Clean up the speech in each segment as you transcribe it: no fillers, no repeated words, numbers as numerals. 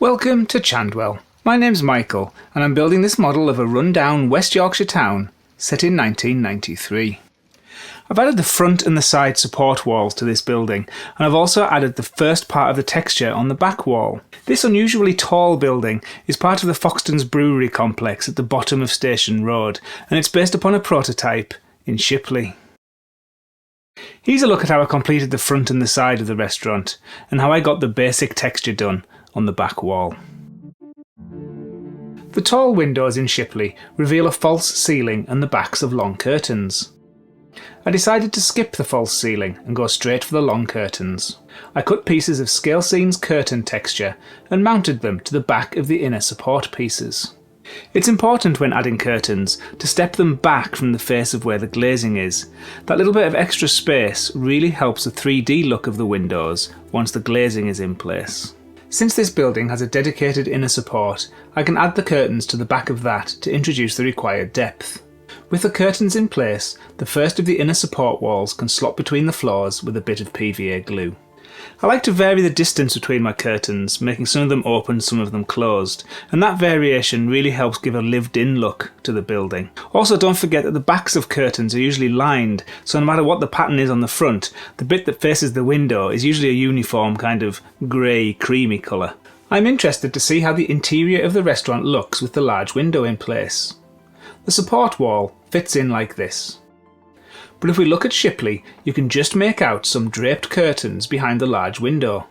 Welcome to Chandwell. My name's Michael and I'm building this model of a run-down West Yorkshire town set in 1993. I've added the front and the side support walls to this building, and I've also added the first part of the texture on the back wall. This unusually tall building is part of the Foxton's Brewery complex at the bottom of Station Road, and it's based upon a prototype in Shipley. Here's a look at how I completed the front and the side of the restaurant, and how I got the basic texture done on the back wall. The tall windows in Shipley reveal a false ceiling and the backs of long curtains. I decided to skip the false ceiling and go straight for the long curtains. I cut pieces of scale scenes curtain texture and mounted them to the back of the inner support pieces. It's important when adding curtains to step them back from the face of where the glazing is. That little bit of extra space really helps the 3D look of the windows once the glazing is in place. Since this building has a dedicated inner support, I can add the curtains to the back of that to introduce the required depth. With the curtains in place, the first of the inner support walls can slot between the floors with a bit of PVA glue. I like to vary the distance between my curtains, making some of them open, some of them closed, and that variation really helps give a lived-in look to the building. Also, don't forget that the backs of curtains are usually lined, so no matter what the pattern is on the front, the bit that faces the window is usually a uniform kind of grey, creamy colour. I'm interested to see how the interior of the restaurant looks with the large window in place. The support wall fits in like this. But if we look at Shipley, you can just make out some draped curtains behind the large window.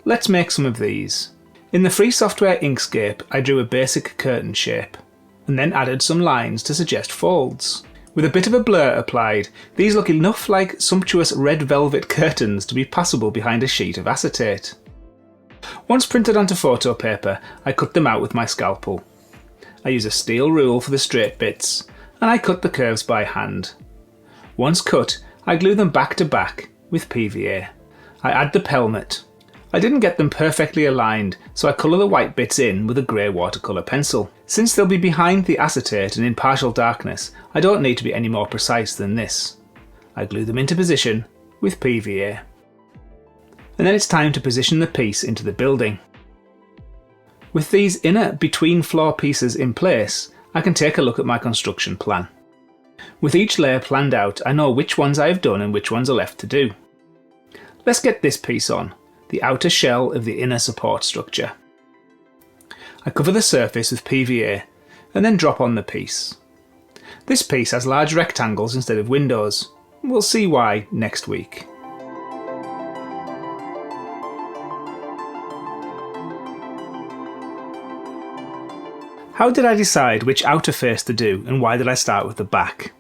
Let's make some of these. In the free software Inkscape, I drew a basic curtain shape, and then added some lines to suggest folds. With a bit of a blur applied, these look enough like sumptuous red velvet curtains to be passable behind a sheet of acetate. Once printed onto photo paper, I cut them out with my scalpel. I use a steel rule for the straight bits, and I cut the curves by hand. Once cut, I glue them back to back with PVA. I add the pelmet. I didn't get them perfectly aligned, so I colour the white bits in with a grey watercolour pencil. Since they'll be behind the acetate and in partial darkness, I don't need to be any more precise than this. I glue them into position with PVA. And then it's time to position the piece into the building. With these inner between floor pieces in place, I can take a look at my construction plan. With each layer planned out, I know which ones I have done and which ones are left to do. Let's get this piece on, the outer shell of the inner support structure. I cover the surface with PVA and then drop on the piece. This piece has large rectangles instead of windows. We'll see why next week. How did I decide which outer face to do, and why did I start with the back?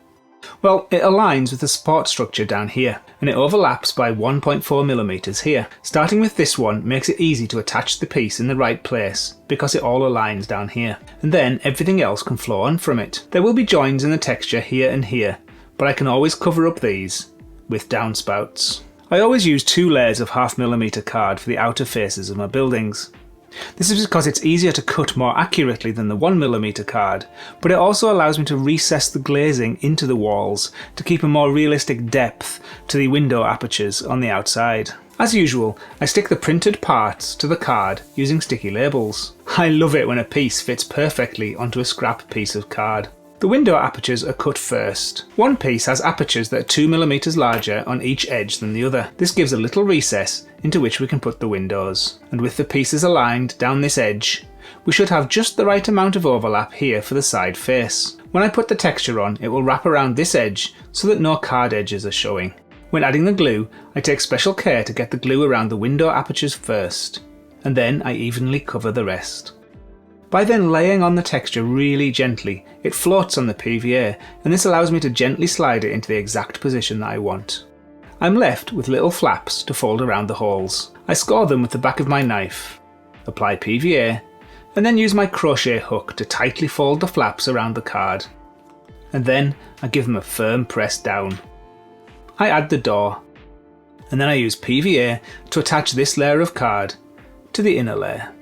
Well, it aligns with the support structure down here, and it overlaps by 1.4mm here. Starting with this one makes it easy to attach the piece in the right place, because it all aligns down here, and then everything else can flow on from it. There will be joins in the texture here and here, but I can always cover up these with downspouts. I always use 2 layers of 0.5mm card for the outer faces of my buildings. This is because it's easier to cut more accurately than the 1mm card, but it also allows me to recess the glazing into the walls to keep a more realistic depth to the window apertures on the outside. As usual, I stick the printed parts to the card using sticky labels. I love it when a piece fits perfectly onto a scrap piece of card. The window apertures are cut first. One piece has apertures that are 2mm larger on each edge than the other. This gives a little recess into which we can put the windows. And with the pieces aligned down this edge, we should have just the right amount of overlap here for the side face. When I put the texture on, it will wrap around this edge so that no card edges are showing. When adding the glue, I take special care to get the glue around the window apertures first, and then I evenly cover the rest. By then laying on the texture really gently, it floats on the PVA, and this allows me to gently slide it into the exact position that I want. I'm left with little flaps to fold around the holes. I score them with the back of my knife, apply PVA, and then use my crochet hook to tightly fold the flaps around the card. And then I give them a firm press down. I add the door, and then I use PVA to attach this layer of card to the inner layer.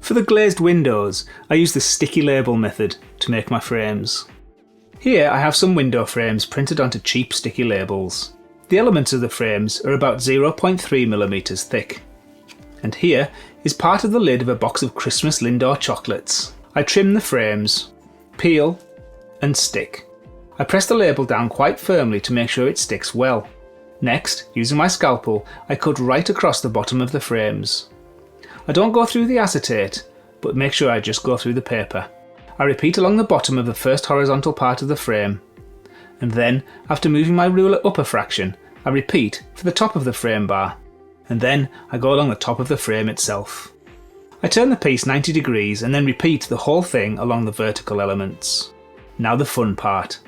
For the glazed windows, I use the sticky label method to make my frames. Here I have some window frames printed onto cheap sticky labels. The elements of the frames are about 0.3mm thick. And here is part of the lid of a box of Christmas Lindor chocolates. I trim the frames, peel and stick. I press the label down quite firmly to make sure it sticks well. Next, using my scalpel, I cut right across the bottom of the frames. I don't go through the acetate, but make sure I just go through the paper. I repeat along the bottom of the first horizontal part of the frame, and then, after moving my ruler up a fraction, I repeat for the top of the frame bar, and then I go along the top of the frame itself. I turn the piece 90 degrees and then repeat the whole thing along the vertical elements. Now the fun part.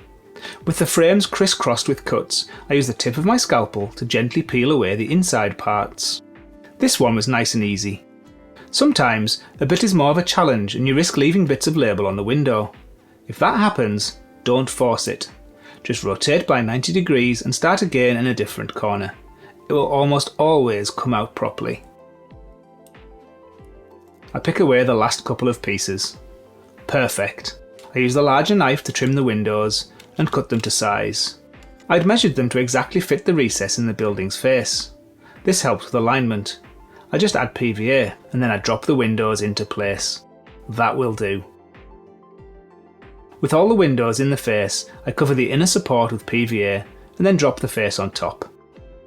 With the frames crisscrossed with cuts, I use the tip of my scalpel to gently peel away the inside parts. This one was nice and easy. Sometimes a bit is more of a challenge and you risk leaving bits of label on the window. If that happens, don't force it. Just rotate by 90 degrees and start again in a different corner. It will almost always come out properly. I pick away the last couple of pieces. Perfect. I use the larger knife to trim the windows and cut them to size. I'd measured them to exactly fit the recess in the building's face. This helps with alignment. I just add PVA and then I drop the windows into place. That will do. With all the windows in the face, I cover the inner support with PVA and then drop the face on top.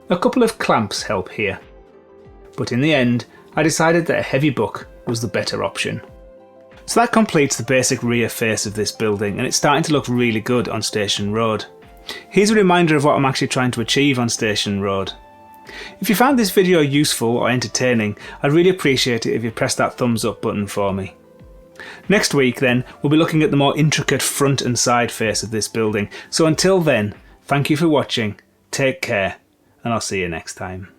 A couple of clamps help here. But in the end, I decided that a heavy book was the better option. So that completes the basic rear face of this building, and it's starting to look really good on Station Road. Here's a reminder of what I'm actually trying to achieve on Station Road. If you found this video useful or entertaining, I'd really appreciate it if you press that thumbs up button for me. Next week then, we'll be looking at the more intricate front and side face of this building. So until then, thank you for watching, take care, and I'll see you next time.